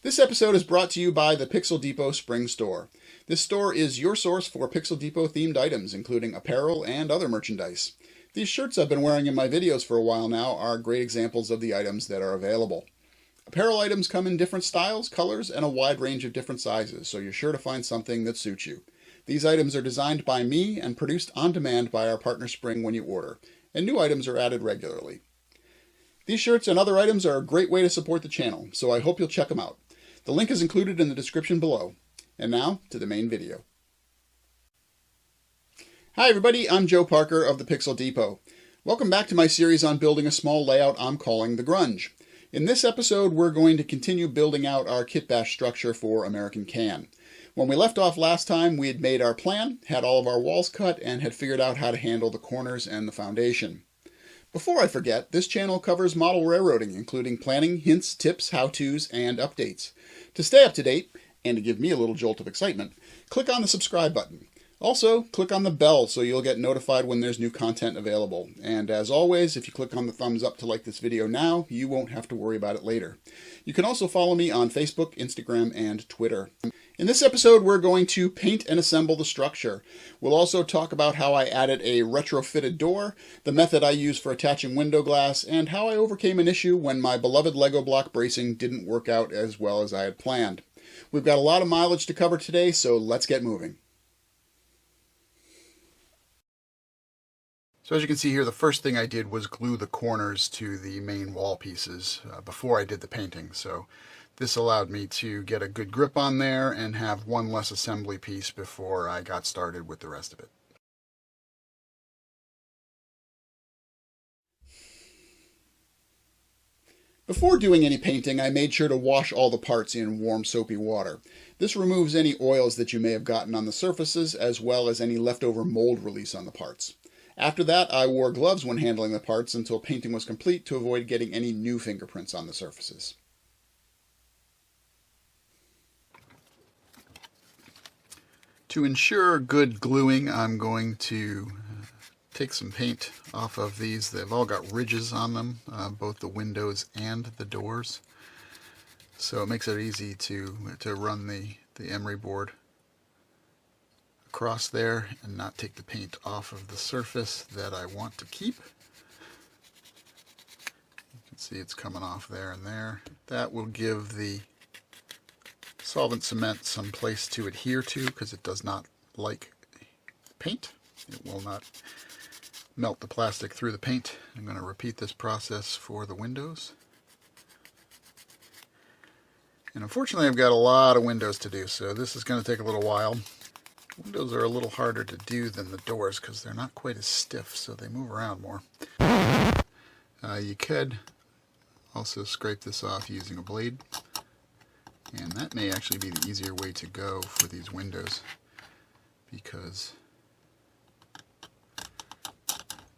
This episode is brought to you by the Pixel Depot Spring Store. This store is your source for Pixel Depot themed items, including apparel and other merchandise. These shirts I've been wearing in my videos for a while now are great examples of the items that are available. Apparel items come in different styles, colors, and a wide range of different sizes, so you're sure to find something that suits you. These items are designed by me and produced on demand by our partner Spring when you order, and new items are added regularly. These shirts and other items are a great way to support the channel, so I hope you'll check them out. The link is included in the description below. And now, to the main video. Hi everybody, I'm Joe Parker of the Pixel Depot. Welcome back to my series on building a small layout I'm calling the Grunge. In this episode, we're going to continue building out our Kitbash structure for American Can. When we left off last time, we had made our plan, had all of our walls cut, and had figured out how to handle the corners and the foundation. Before I forget, this channel covers model railroading, including planning, hints, tips, how-tos, and updates. To stay up to date, and to give me a little jolt of excitement, click on the subscribe button. Also, click on the bell so you'll get notified when there's new content available. And as always, if you click on the thumbs up to like this video now, you won't have to worry about it later. You can also follow me on Facebook, Instagram, and Twitter. In this episode, we're going to paint and assemble the structure. We'll also talk about how I added a retrofitted door, the method I use for attaching window glass, and how I overcame an issue when my beloved Lego block bracing didn't work out as well as I had planned. We've got a lot of mileage to cover today, so let's get moving. So as you can see here, the first thing I did was glue the corners to the main wall pieces before I did the painting. So this allowed me to get a good grip on there and have one less assembly piece before I got started with the rest of it. Before doing any painting, I made sure to wash all the parts in warm soapy water. This removes any oils that you may have gotten on the surfaces, as well as any leftover mold release on the parts. After that, I wore gloves when handling the parts until painting was complete to avoid getting any new fingerprints on the surfaces. To ensure good gluing, I'm going to take some paint off of these. They've all got ridges on them, both the windows and the doors. So it makes it easy to run the emery board across there and not take the paint off of the surface that I want to keep. You can see it's coming off there and there. That will give the solvent cement some place to adhere to because it does not like paint. It will not melt the plastic through the paint. I'm going to repeat this process for the windows. And unfortunately I've got a lot of windows to do, so this is going to take a little while. Windows are a little harder to do than the doors because they're not quite as stiff, so they move around more. You could also scrape this off using a blade. And that may actually be the easier way to go for these windows because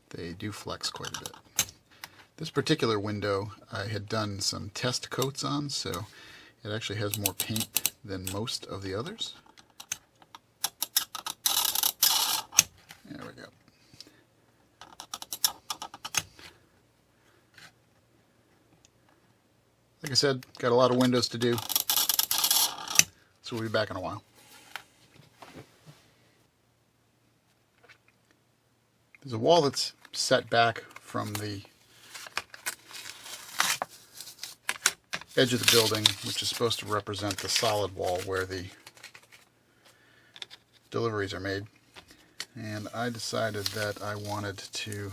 they do flex quite a bit. This particular window I had done some test coats on, so it actually has more paint than most of the others. There we go. Like I said, got a lot of windows to do. So we'll be back in a while. There's a wall that's set back from the edge of the building, which is supposed to represent the solid wall where the deliveries are made. And I decided that I wanted to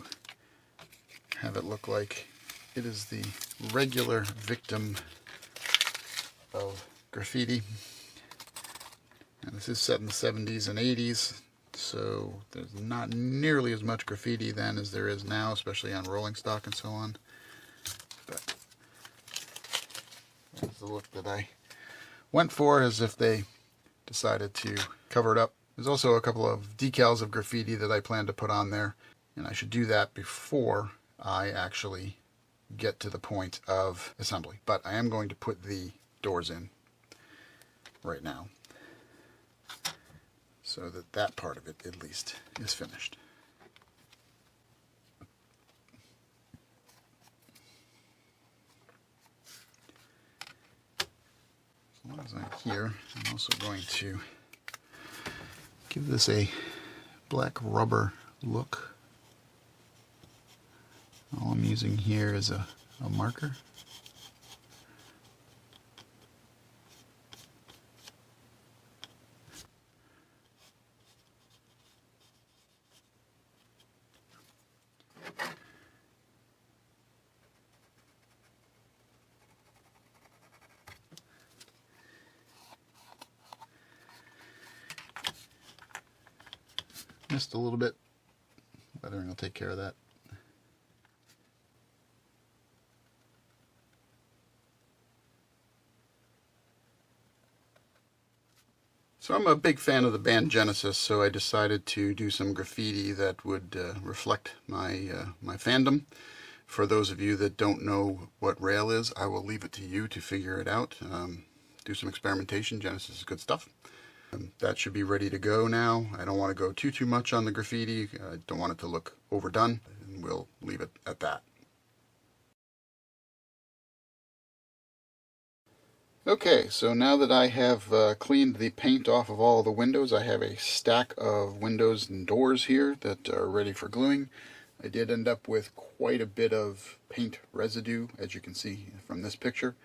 have it look like it is the regular victim of graffiti. And this is set in the 70s and 80s, so there's not nearly as much graffiti then as there is now, especially on rolling stock and so on. But that's the look that I went for, as if they decided to cover it up. There's also a couple of decals of graffiti that I plan to put on there, and I should do that before I actually get to the point of assembly. But I am going to put the doors in right now, so that that part of it at least is finished. as I'm here, I'm also going to give this a black rubber look. All I'm using here is a marker. Missed a little bit. Weathering will take care of that. So I'm a big fan of the band Genesis, so I decided to do some graffiti that would reflect my my fandom. For those of you that don't know what Rail is, I will leave it to you to figure it out. Do some experimentation. Genesis is good stuff. That should be ready to go now. I don't want to go too much on the graffiti. I don't want it to look overdone, and we'll leave it at that. Okay, so now that I have cleaned the paint off of all the windows, I have a stack of windows and doors here that are ready for gluing. I did end up with quite a bit of paint residue, as you can see from this picture.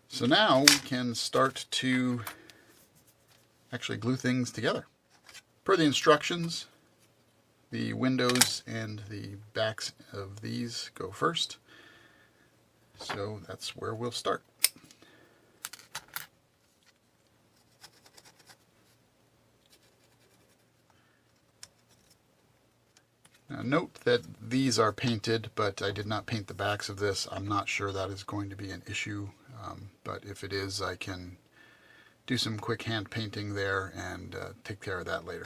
So now we can start to actually glue things together. Per the instructions, the windows and the backs of these go first. So that's where we'll start. Now note that these are painted, but I did not paint the backs of this. I'm not sure that is going to be an issue, but if it is, I can do some quick hand painting there and take care of that later.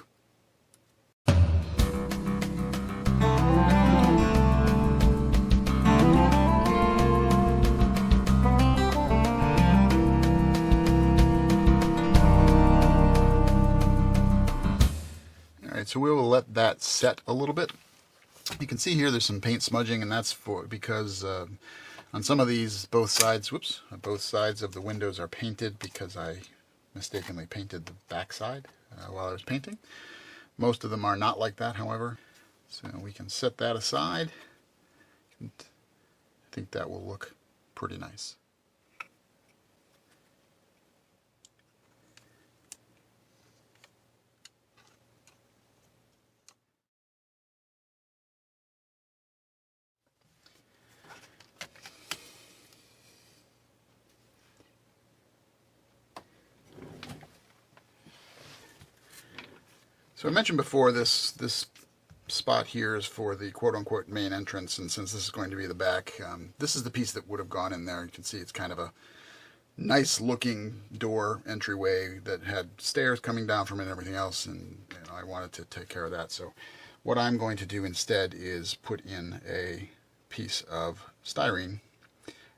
Alright, so we will let that set a little bit. You can see here there's some paint smudging, and that's because on some of these both sides of the windows are painted because I mistakenly painted the back side while I was painting. Most of them are not like that, however, so we can set that aside. I think that will look pretty nice. So I mentioned before this spot here is for the quote-unquote main entrance, and since this is going to be the back, this is the piece that would have gone in there. You can see it's kind of a nice looking door entryway that had stairs coming down from it and everything else, and I wanted to take care of that. So what I'm going to do instead is put in a piece of styrene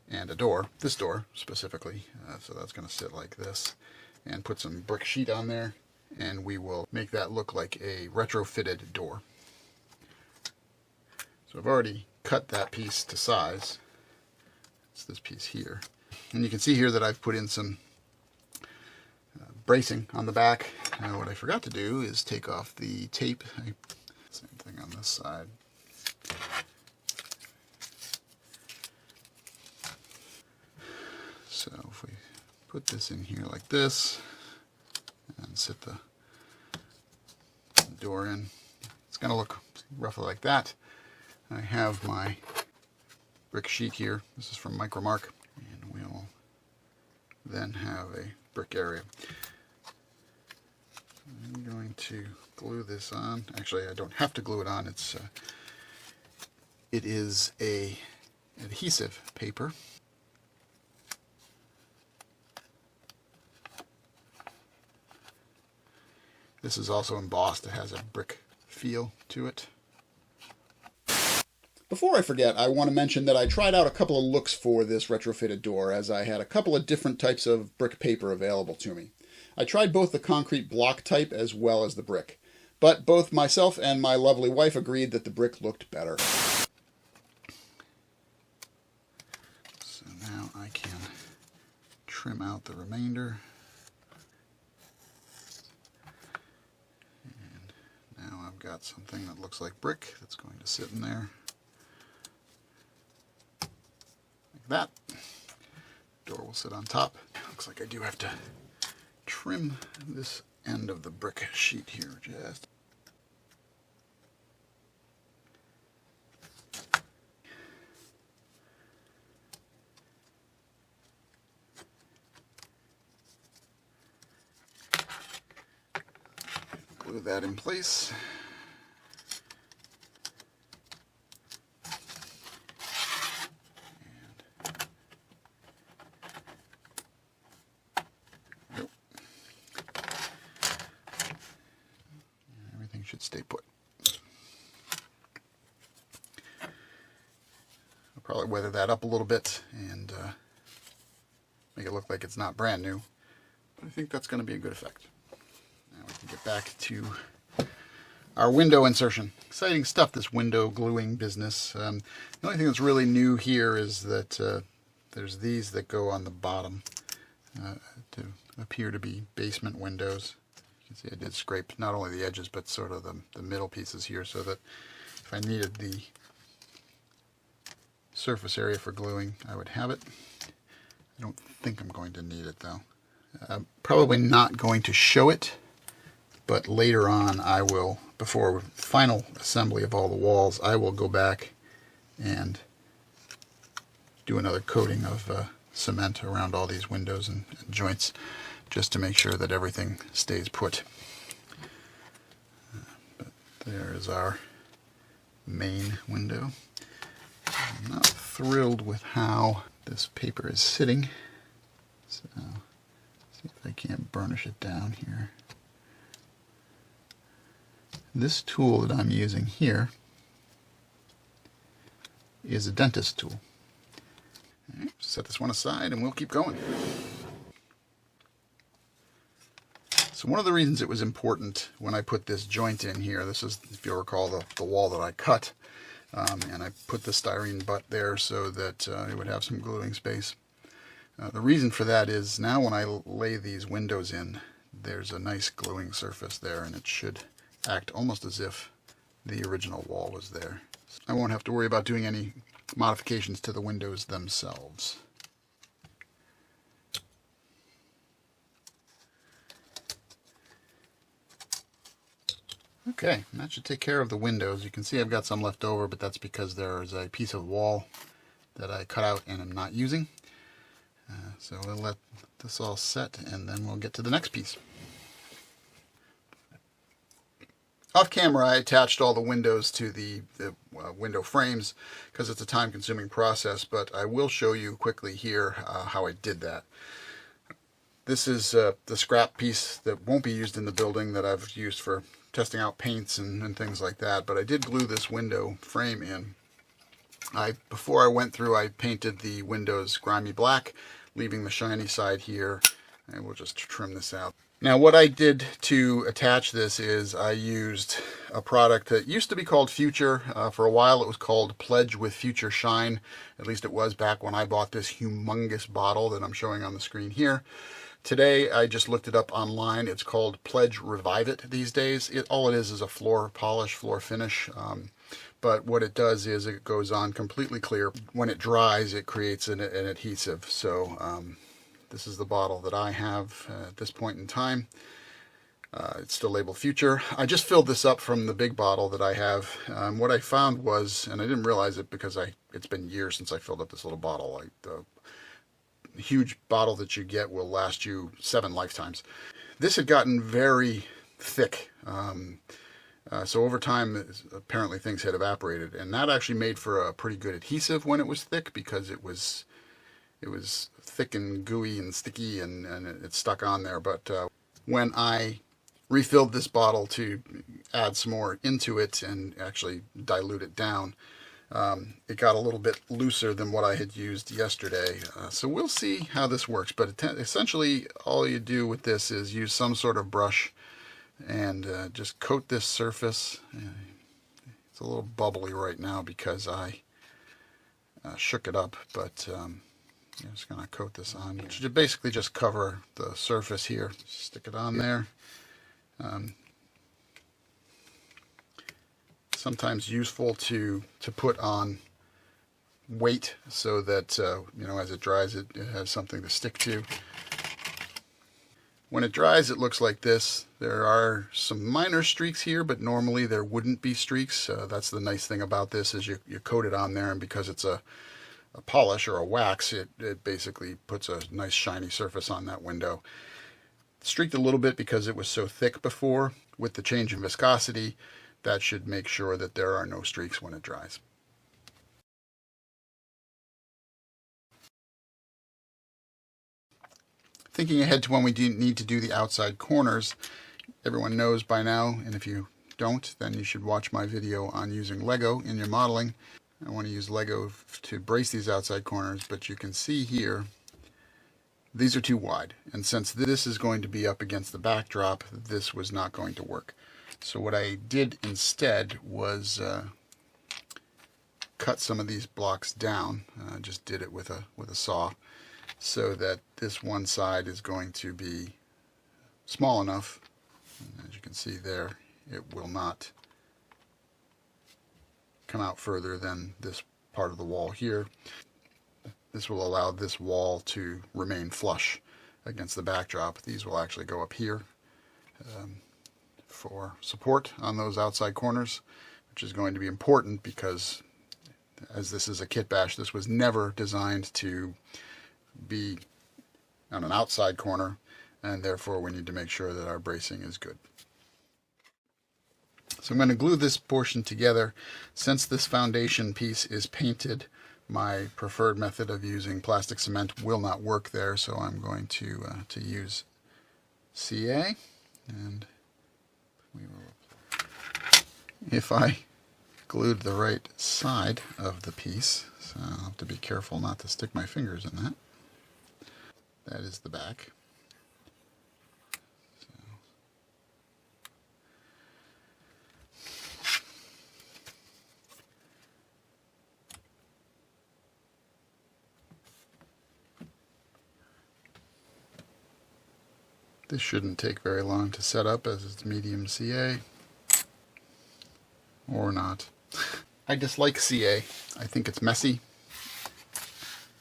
and a door, this door specifically, so that's going to sit like this, and put some brick sheet on there, and we will make that look like a retrofitted door. So I've already cut that piece to size. It's this piece here. And you can see here that I've put in some bracing on the back. Now what I forgot to do is take off the tape. Same thing on this side. So if we put this in here like this, and set the door in, it's going to look roughly like that. I have my brick sheet here. This is from Micromark, and we'll then have a brick area. I'm going to glue this on. Actually, I don't have to glue it on. It is a adhesive paper. This is also embossed. It has a brick feel to it. Before I forget, I want to mention that I tried out a couple of looks for this retrofitted door, as I had a couple of different types of brick paper available to me. I tried both the concrete block type as well as the brick, but both myself and my lovely wife agreed that the brick looked better. So now I can trim out the remainder. got something that looks like brick that's going to sit in there. Like that. Door will sit on top. Looks like I do have to trim this end of the brick sheet here just. Glue that in place. Everything should stay put. I'll probably weather that up a little bit and make it look like it's not brand new, but I think that's going to be a good effect. Now we can get back to our window insertion. Exciting stuff, this window gluing business. The only thing that's really new here is that there's these that go on the bottom to appear to be basement windows. You can see I did scrape not only the edges but sort of the middle pieces here so that if I needed the surface area for gluing, I would have it. I don't think I'm going to need it though. I'm probably not going to show it, but later on I will, before final assembly of all the walls, I will go back and do another coating of cement around all these windows and joints just to make sure that everything stays put. But there is our main window. I'm not thrilled with how this paper is sitting, so see if I can't burnish it down here. This tool that I'm using here is a dentist tool. All right, set this one aside and we'll keep going. So one of the reasons it was important when I put this joint in here, this is, if you'll recall, the wall that I cut, and I put the styrene butt there so that it would have some gluing space. The reason for that is now when I lay these windows in, there's a nice gluing surface there, and it should act almost as if the original wall was there. I won't have to worry about doing any modifications to the windows themselves. Okay, that should take care of the windows. You can see I've got some left over, but that's because there's a piece of wall that I cut out and I'm not using. So we'll let this all set and then we'll get to the next piece. Off camera, I attached all the windows to the window frames because it's a time-consuming process, but I will show you quickly here how I did that. This is the scrap piece that won't be used in the building that I've used for testing out paints and things like that, but I did glue this window frame in. Before I went through, I painted the windows grimy black, leaving the shiny side here, and we'll just trim this out. Now what I did to attach this is I used a product that used to be called Future. For a while it was called Pledge with Future Shine. At least it was back when I bought this humongous bottle that I'm showing on the screen here. Today I just looked it up online. It's called Pledge Revive It these days. All it is a floor polish, floor finish. But what it does is it goes on completely clear. When it dries, it creates an adhesive. So this is the bottle that I have at this point in time. It's still labeled Future. I just filled this up from the big bottle that I have. What I found was, and I didn't realize it because it's been years since I filled up this little bottle. The huge bottle that you get will last you 7 lifetimes. This had gotten very thick. So over time, apparently things had evaporated, and that actually made for a pretty good adhesive when it was thick because it was thick and gooey and sticky and it stuck on there. But when I refilled this bottle to add some more into it and actually dilute it down, it got a little bit looser than what I had used yesterday. So we'll see how this works. But essentially all you do with this is use some sort of brush and just coat this surface. It's a little bubbly right now because I shook it up, but I'm just going to coat this on. You should basically just cover the surface here. Stick it on there. sometimes useful to put on weight so that, you know, as it dries, it has something to stick to. When it dries, it looks like this. There are some minor streaks here, but normally there wouldn't be streaks. That's the nice thing about this, is you coat it on there, and because it's a polish or a wax, it basically puts a nice shiny surface on that window. Streaked a little bit because it was so thick before. With the change in viscosity, that should make sure that there are no streaks when it dries. Thinking ahead to when we need to do the outside corners, everyone knows by now, and if you don't, then you should watch my video on using Lego in your modeling. I want to use Lego to brace these outside corners, but you can see here, these are too wide. And since this is going to be up against the backdrop, this was not going to work. So what I did instead was cut some of these blocks down. I just did it with a saw, so that this one side is going to be small enough, and as you can see there, it will not come out further than this part of the wall here. This will allow this wall to remain flush against the backdrop. These will actually go up here for support on those outside corners, which is going to be important because, as this is a Kitbash, this was never designed to be on an outside corner, and therefore we need to make sure that our bracing is good. So I'm going to glue this portion together. Since this foundation piece is painted, my preferred method of using plastic cement will not work there, so I'm going to use CA, and we will, if I glued the right side of the piece, so I'll have to be careful not to stick my fingers in that. That is the back. This shouldn't take very long to set up, as it's medium CA. Or not. I dislike CA. I think it's messy.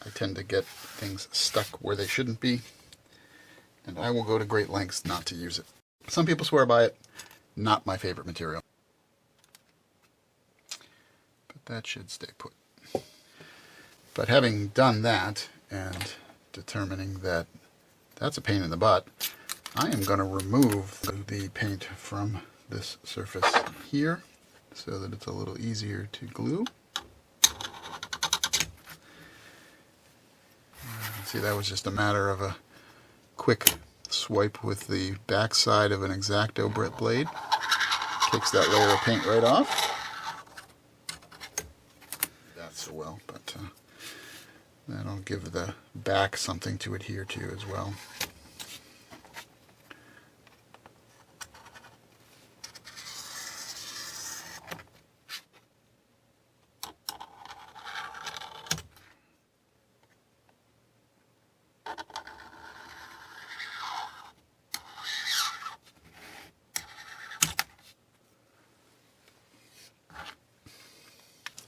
I tend to get things stuck where they shouldn't be, and I will go to great lengths not to use it. Some people swear by it. Not my favorite material. But that should stay put. But having done that, and determining that that's a pain in the butt, I am going to remove the paint from this surface here so that it's a little easier to glue. See, that was just a matter of a quick swipe with the back side of an X-Acto blade. Takes that layer of paint right off. Not so well, but that'll give the back something to adhere to as well.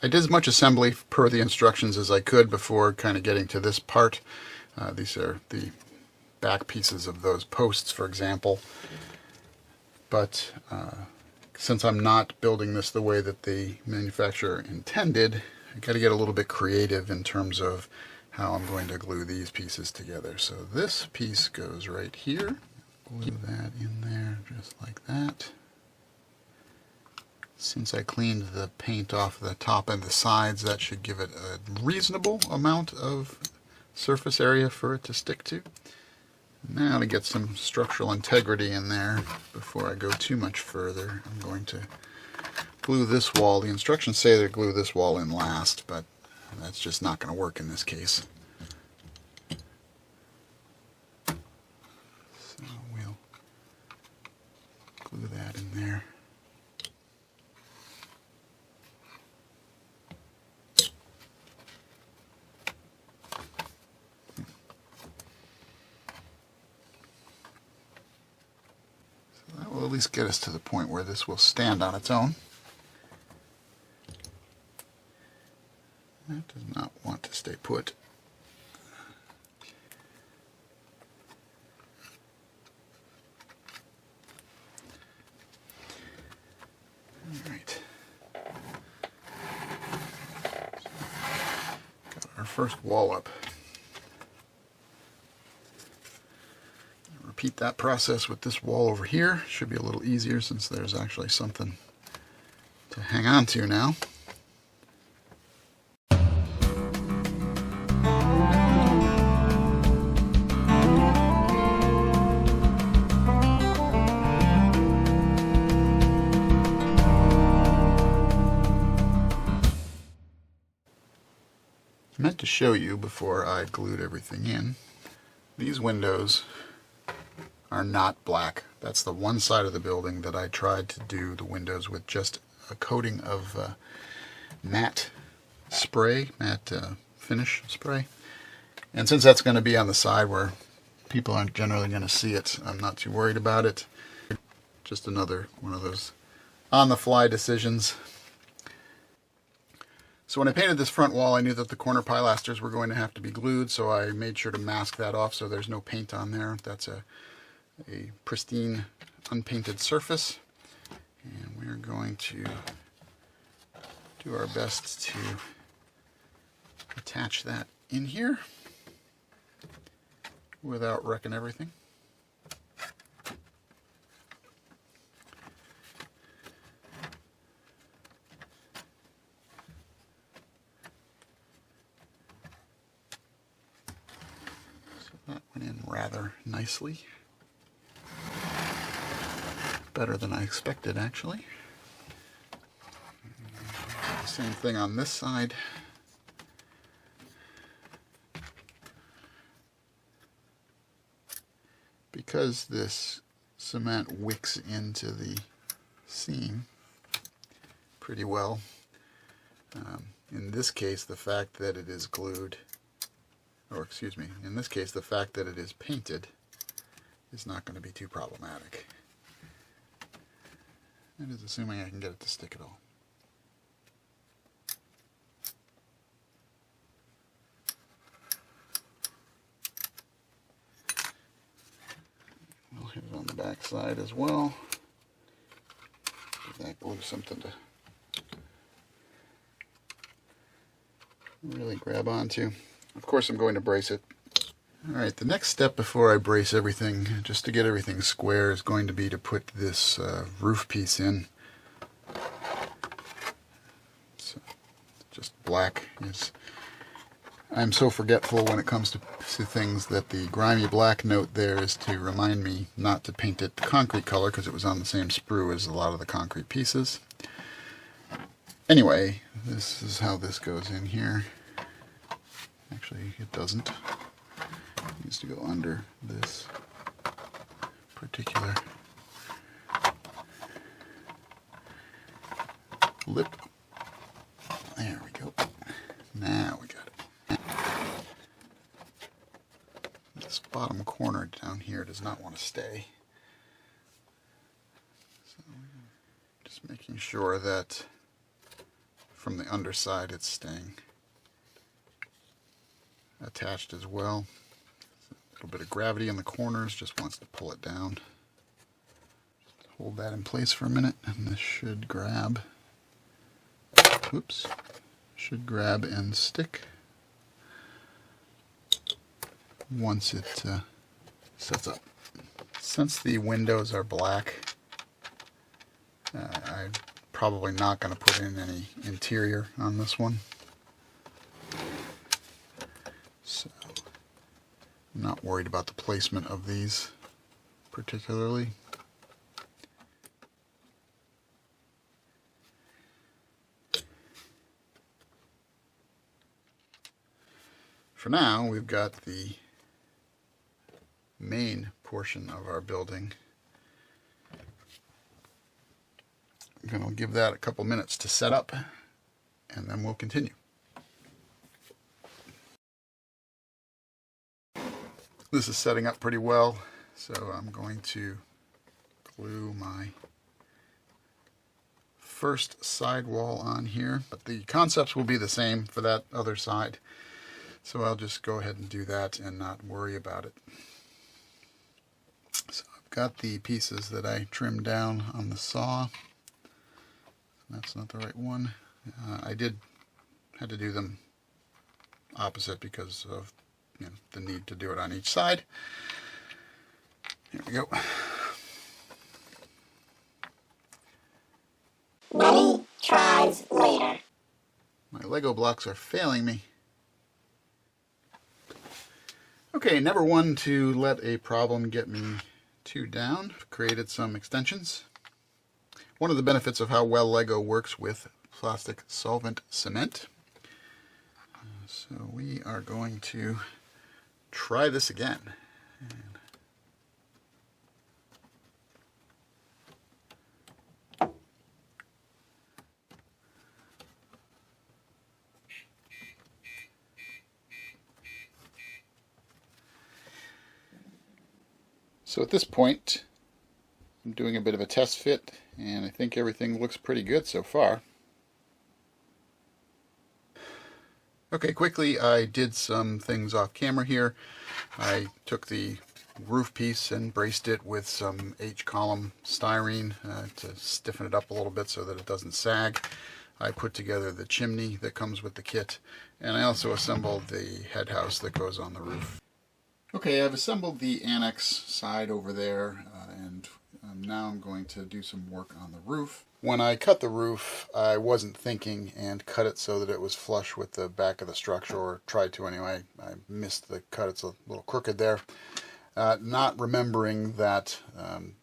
I did as much assembly per the instructions as I could before kind of getting to this part. These are the back pieces of those posts, for example. But since I'm not building this the way that the manufacturer intended, I got to get a little bit creative in terms of how I'm going to glue these pieces together. So this piece goes right here. Glue that in there just like that. Since I cleaned the paint off the top and the sides, that should give it a reasonable amount of surface area for it to stick to. Now, to get some structural integrity in there before I go too much further, I'm going to glue this wall. The instructions say to glue this wall in last, but that's just not going to work in this case. So we'll glue that in there. At least get us to the point where this will stand on its own. stay put. Alright. Got our first wall up. Repeat that process with this wall over here. Should be a little easier since there's actually something to hang on to now. I meant to show you before I glued everything in. These windows are not black. That's the one side of the building that I tried to do the windows with just a coating of matte spray, matte finish spray. And since that's going to be on the side where people aren't generally going to see it, I'm not too worried about it. Just another one of those on-the-fly decisions. So when I painted this front wall, I knew that the corner pilasters were going to have to be glued, so I made sure to mask that off so there's no paint on there. That's a pristine, unpainted surface. And we're going to do our best to attach that in here without wrecking everything. That went in rather nicely. Better than I expected, actually. Same thing on this side. Because this cement wicks into the seam pretty well, in this case the fact that it is glued, or excuse me, in this case the fact that it is painted is not going to be too problematic. That is assuming I can get it to stick at all. We'll hit it on the back side as well. Give that glue something to really grab onto. Of course I'm going to brace it. Alright, the next step before I brace everything, just to get everything square, is going to be to put this roof piece in. So, just black. I'm so forgetful when it comes to things that the grimy black note there is to remind me not to paint it the concrete color because it was on the same sprue as a lot of the concrete pieces. Anyway, this is how this goes in here. Actually, it doesn't. It needs to go under this particular lip. There we go. Now we got it. This bottom corner down here does not want to stay. So just making sure that from the underside it's staying attached as well. A little bit of gravity in the corners, just wants to pull it down. Just hold that in place for a minute and this should grab. Whoops. Should grab and stick once it sets up. Since the windows are black, I'm probably not going to put in any interior on this one. So I'm not worried about the placement of these particularly. For now, we've got the main portion of our building. I'm going to give that a couple minutes to set up, and then we'll continue. This is setting up pretty well, so I'm going to glue my first side wall on here, but the concepts will be the same for that other side. So I'll just go ahead and do that and not worry about it. So I've got the pieces that I trimmed down on the saw. That's not the right one. I had to do them opposite because of the need to do it on each side. Here we go. Many tries later. My Lego blocks are failing me. Okay, never one to let a problem get me too down. I've created some extensions. One of the benefits of how well Lego works with plastic solvent cement. So we are going to try this again. So at this point, I'm doing a bit of a test fit, and I think everything looks pretty good so far. Okay, quickly, I did some things off camera here. I took the roof piece and braced it with some H-column styrene to stiffen it up a little bit so that it doesn't sag. I put together the chimney that comes with the kit, and I also assembled the head house that goes on the roof. Okay, I've assembled the annex side over there, and now I'm going to do some work on the roof. When I cut the roof, I wasn't thinking and cut it so that it was flush with the back of the structure, or tried to anyway. I missed the cut, it's a little crooked there. Not remembering that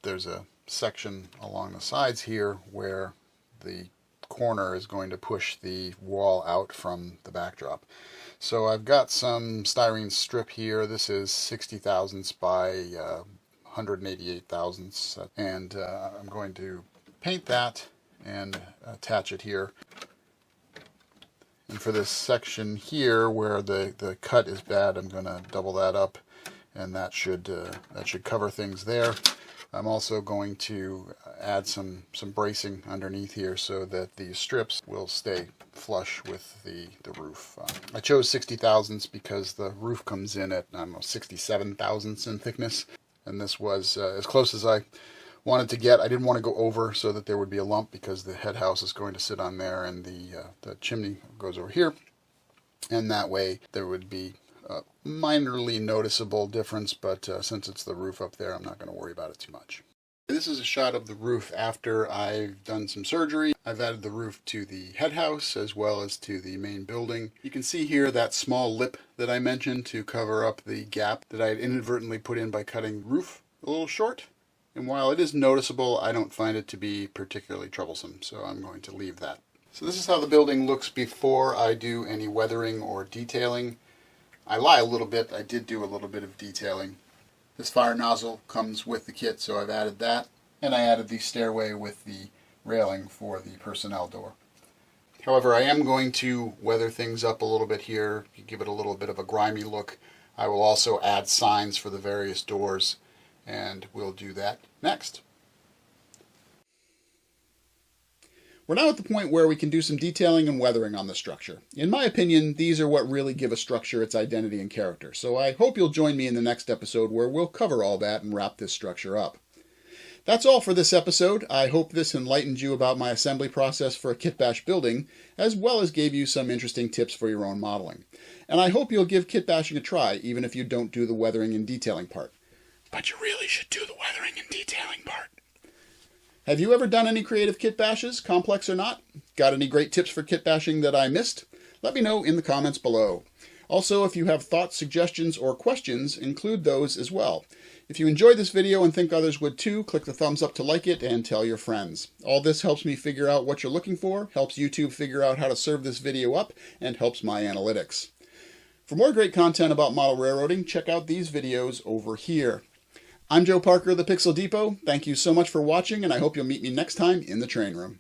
there's a section along the sides here where the corner is going to push the wall out from the backdrop. So I've got some styrene strip here. This is 60 thousandths by 188 thousandths, and I'm going to paint that and attach it here. And for this section here where the cut is bad, I'm going to double that up, and that should cover things there. I'm also going to add some bracing underneath here so that the strips will stay flush with the roof. I chose 60 thousandths because the roof comes in at, I don't know, 67 thousandths in thickness, and this was as close as I wanted to get. I didn't want to go over so that there would be a lump because the head house is going to sit on there and the chimney goes over here, and that way there would be a minorly noticeable difference, but since it's the roof up there, I'm not going to worry about it too much. This is a shot of the roof after I've done some surgery. I've added the roof to the head house as well as to the main building. You can see here that small lip that I mentioned to cover up the gap that I had inadvertently put in by cutting the roof a little short. And while it is noticeable, I don't find it to be particularly troublesome, so I'm going to leave that. So this is how the building looks before I do any weathering or detailing. I lie a little bit, I did do a little bit of detailing. This fire nozzle comes with the kit, so I've added that. And I added the stairway with the railing for the personnel door. However, I am going to weather things up a little bit here, give it a little bit of a grimy look. I will also add signs for the various doors, and we'll do that next. We're now at the point where we can do some detailing and weathering on the structure. In my opinion, these are what really give a structure its identity and character, so I hope you'll join me in the next episode where we'll cover all that and wrap this structure up. That's all for this episode. I hope this enlightened you about my assembly process for a Kitbash building, as well as gave you some interesting tips for your own modeling. And I hope you'll give kitbashing a try, even if you don't do the weathering and detailing part. But you really should do the weathering and detailing part. Have you ever done any creative kit bashes, complex or not? Got any great tips for kit bashing that I missed? Let me know in the comments below. Also, if you have thoughts, suggestions, or questions, include those as well. If you enjoyed this video and think others would too, click the thumbs up to like it and tell your friends. All this helps me figure out what you're looking for, helps YouTube figure out how to serve this video up, and helps my analytics. For more great content about model railroading, check out these videos over here. I'm Joe Parker of the Pixel Depot. Thank you so much for watching, and I hope you'll meet me next time in the train room.